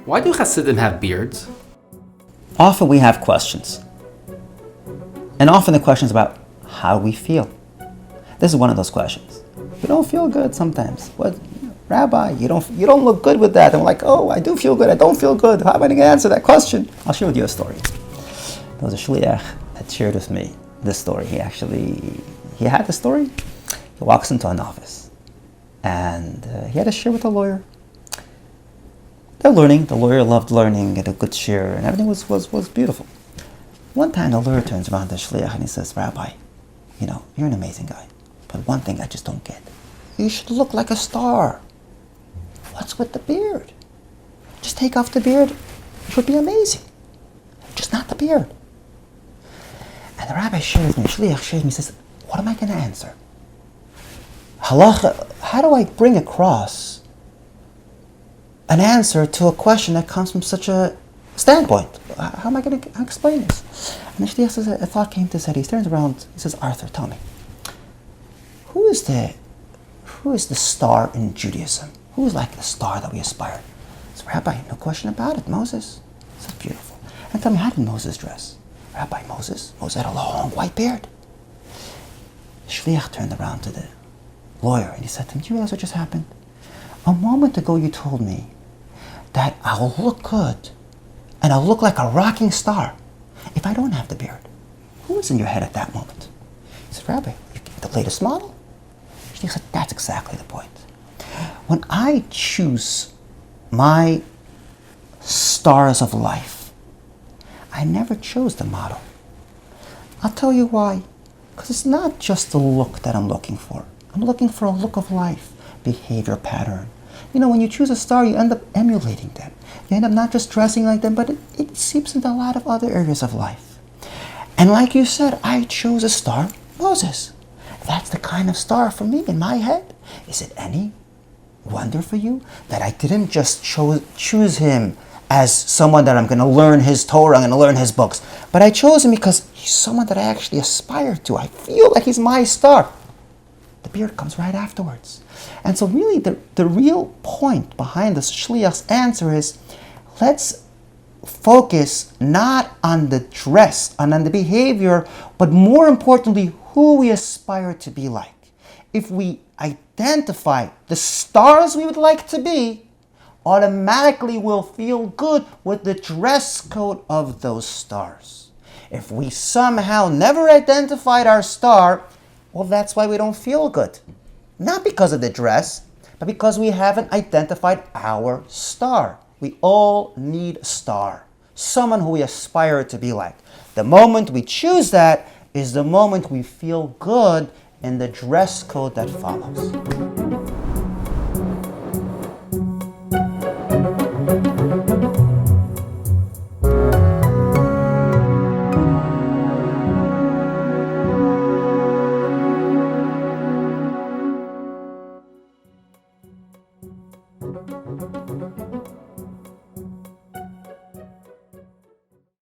Why do chassidim have beards? Often we have questions. And often the question is about how we feel. This is one of those questions. We don't feel good sometimes. What, Rabbi, you don't look good with that. And we're like, oh, I do feel good, I don't feel good. How am I going to answer that question? I'll share with you a story. There was a shliach that shared with me this story. He had the story. He walks into an office and he had a share with a lawyer. They're learning. The lawyer loved learning, had a good share, and everything was beautiful. One time the lawyer turns around to the shliach and he says, Rabbi, you're an amazing guy, but one thing I just don't get. You should look like a star. What's with the beard? Just take off the beard. It would be amazing. Just not the beard. And the rabbi shares me, the shliach shares me, says, what am I going to answer? Halacha, how do I bring across an answer to a question that comes from such a standpoint? How am I going to explain this? And the shliach says, a thought came to his head. He turns around, he says, Arthur, tell me, who is the star in Judaism? Who is like the star that we aspire? He says, Rabbi, no question about it, Moses. This is beautiful. And tell me, how did Moses dress? Rabbi, Moses had a long white beard. The shliach turned around to the lawyer and he said to him, do you realize what just happened? A moment ago you told me that I'll look good and I'll look like a rocking star if I don't have the beard. Who was in your head at that moment? He said, Rabbi, the latest model? She said, that's exactly the point. When I choose my stars of life, I never chose the model. I'll tell you why. Because it's not just the look that I'm looking for. I'm looking for a look of life, behavior pattern. When you choose a star, you end up emulating them. You end up not just dressing like them, but it seeps into a lot of other areas of life. And like you said, I chose a star, Moses. That's the kind of star for me in my head. Is it any wonder for you that I didn't just choose him as someone that I'm going to learn his Torah, I'm going to learn his books, but I chose him because he's someone that I actually aspire to. I feel like he's my star. The beard comes right afterwards. And so really the real point behind the shliach's answer is, let's focus not on the dress, and on the behavior, but more importantly, who we aspire to be like. If we identify the stars we would like to be, automatically we'll feel good with the dress code of those stars. If we somehow never identified our star, well, that's why we don't feel good. Not because of the dress, but because we haven't identified our star. We all need a star, someone who we aspire to be like. The moment we choose that is the moment we feel good in the dress code that follows.